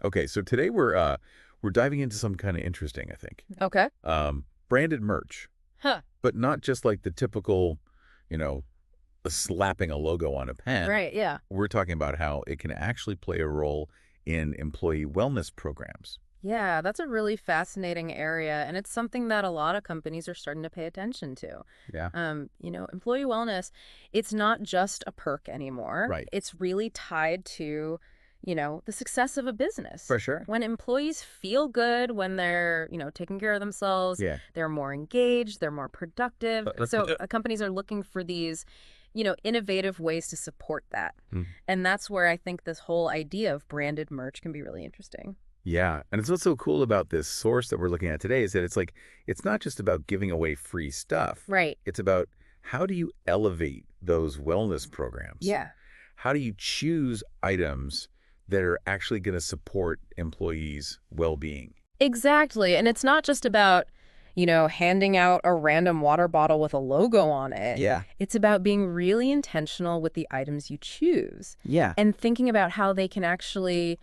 Okay, so today we're diving into something kind of interesting, I think. Okay. Branded merch, Huh. but not just like the typical, you know, slapping a logo on a pen. Right, yeah. We're talking about how it can actually play a role in employee wellness programs. Yeah, that's a really fascinating area, and it's something that a lot of companies are starting to pay attention to. Yeah. Employee wellness, it's not just a perk anymore. Right. It's really tied to, the success of a business. For sure. When employees feel good, when they're, taking care of themselves, Yeah. they're more engaged, they're more productive. So companies are looking for these, innovative ways to support that. Mm. And that's where I think this whole idea of branded merch can be really interesting. Yeah. And it's what's so cool about this source that we're looking at today is that it's not just about giving away free stuff. Right. It's about how do you elevate those wellness programs? Yeah. How do you choose items that are actually going to support employees' well-being? Exactly. And it's not just about, handing out a random water bottle with a logo on it. Yeah. It's about being really intentional with the items you choose Yeah. and thinking about how they can actually,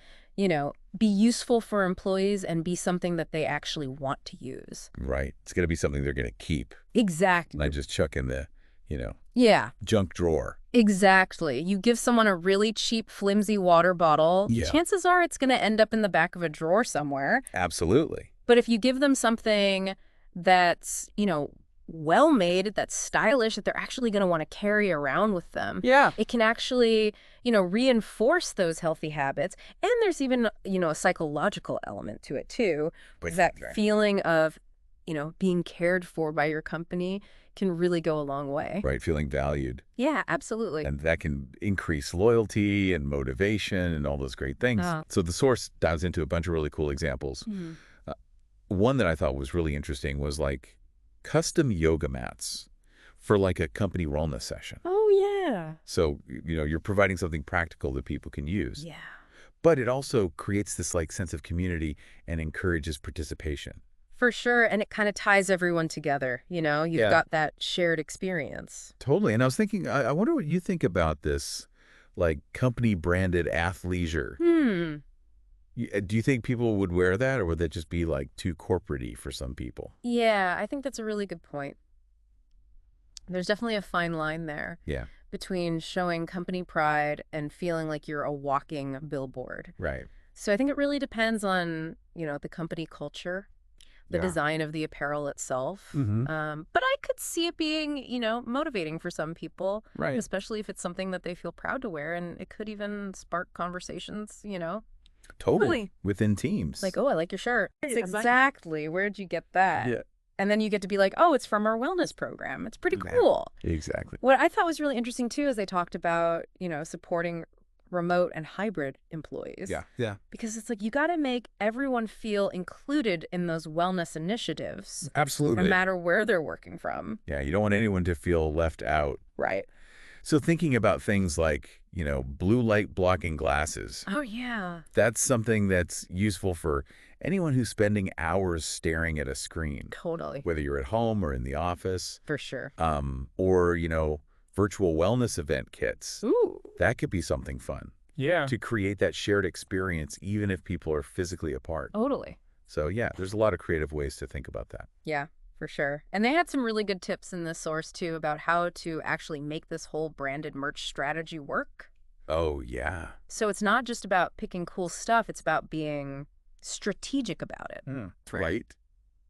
be useful for employees and be something that they actually want to use. Right. It's going to be something they're going to keep. Exactly. Not just chuck in the, Yeah, junk drawer. exactly. You give someone a really cheap, flimsy water bottle, Yeah. chances are it's going to end up in the back of a drawer somewhere. Absolutely. But if you give them something that's, well-made, that's stylish, that they're actually going to want to carry around with them, Yeah. it can actually, reinforce those healthy habits. And there's even, a psychological element to it, too. But That feeling of, being cared for by your company can really go a long way. Right. Feeling valued. Yeah, absolutely. And that can increase loyalty and motivation and all those great things. Oh. So the source dives into a bunch of really cool examples. Mhm. One that I thought was really interesting was like custom yoga mats for like a company wellness session. Oh, yeah. So, you're providing something practical that people can use. Yeah. But it also creates this like sense of community and encourages participation. For sure. And it kind of ties everyone together. You've Yeah. got that shared experience. Totally. And I was thinking, I wonder what you think about this, like company branded athleisure. Do you think people would wear that, or would that just be like too corporate-y for some people? Yeah, I think that's a really good point. There's definitely a fine line there Yeah. between showing company pride and feeling like you're a walking billboard. Right. So I think it really depends on, the company culture, the Yeah. design of the apparel itself. Mm-hmm. But I could see it being, motivating for some people, Right. especially if it's something that they feel proud to wear. And it could even spark conversations, Totally. Within teams. like, oh, I like your shirt. Right, Exactly. Where'd you get that? Yeah. And then you get to be like, oh, it's from our wellness program. It's pretty Yeah. cool. Exactly. What I thought was really interesting, too, is they talked about, supporting remote and hybrid employees. Yeah. Yeah. Because it's like you got to make everyone feel included in those wellness initiatives, no Absolutely. matter where they're working from. Yeah. You don't want anyone to feel left out. Right. So thinking about things like, blue light blocking glasses, Oh, yeah. that's something that's useful for anyone who's spending hours staring at a screen, Totally. whether you're at home or in the office, For sure. or, virtual wellness event kits. Ooh. That could be something fun Yeah. to create that shared experience, even if people are physically apart. Totally. So yeah, there's a lot of creative ways to think about that. Yeah, for sure. And they had some really good tips in this source, too, about how to actually make this whole branded merch strategy work. Oh, yeah. So it's not just about picking cool stuff. It's about being strategic about it. Right.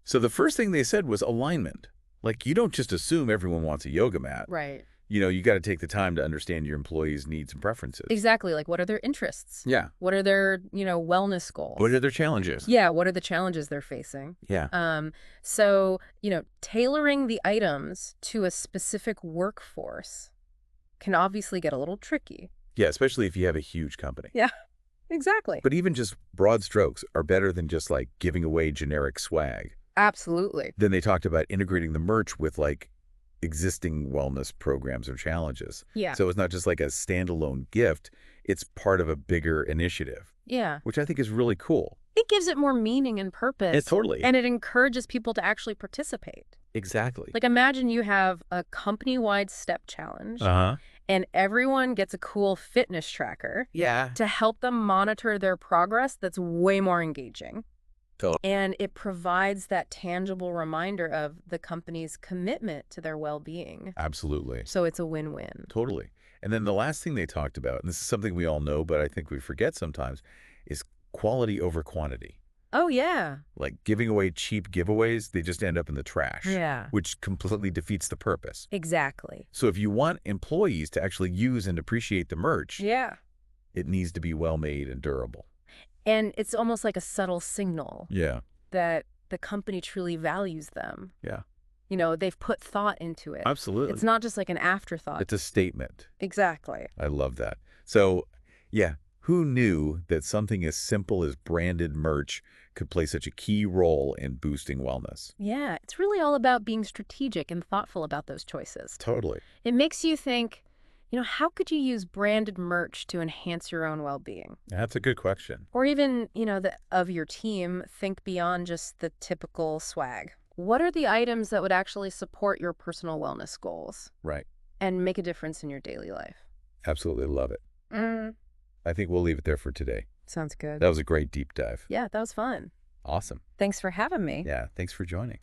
So the first thing they said was alignment. Like, you don't just assume everyone wants a yoga mat. Right. You got to take the time to understand your employees' needs and preferences. Exactly. Like, what are their interests? Yeah. What are their, wellness goals? What are their challenges? Yeah, what are the challenges they're facing? Yeah. So, tailoring the items to a specific workforce can obviously get a little tricky. Yeah, especially if you have a huge company. Yeah, exactly. But even just broad strokes are better than just like giving away generic swag. Absolutely. Then they talked about integrating the merch with like existing wellness programs or challenges. Yeah. So it's not just like a standalone gift, it's part of a bigger initiative, Yeah. which I think is really cool. It gives it more meaning and purpose. Totally. And it encourages people to actually participate. Exactly. Like, imagine you have a company-wide step challenge, Uh-huh. And everyone gets a cool fitness tracker Yeah. to help them monitor their progress that's way more engaging. Totally. And it provides that tangible reminder of the company's commitment to their well-being. Absolutely. So it's a win-win. Totally. And then the last thing they talked about, and this is something we all know, but I think we forget sometimes, is quality over quantity. Oh, yeah. Like giving away cheap giveaways, they just end up in the trash, Yeah. which completely defeats the purpose. Exactly. So if you want employees to actually use and appreciate the merch, Yeah. it needs to be well-made and durable. And it's almost like a subtle signal Yeah. that the company truly values them. Yeah. You know, they've put thought into it. Absolutely. It's not just like an afterthought. It's a statement. Exactly. I love that. So, yeah, who knew that something as simple as branded merch could play such a key role in boosting wellness? Yeah, it's really all about being strategic and thoughtful about those choices. Totally. It makes you think, how could you use branded merch to enhance your own well-being? That's a good question. Or even, of your team, think beyond just the typical swag. What are the items that would actually support your personal wellness goals Right. and make a difference in your daily life? Absolutely love it. Mm. I think we'll leave it there for today. Sounds good. That was a great deep dive. Yeah, that was fun. Awesome. Thanks for having me. Yeah, thanks for joining.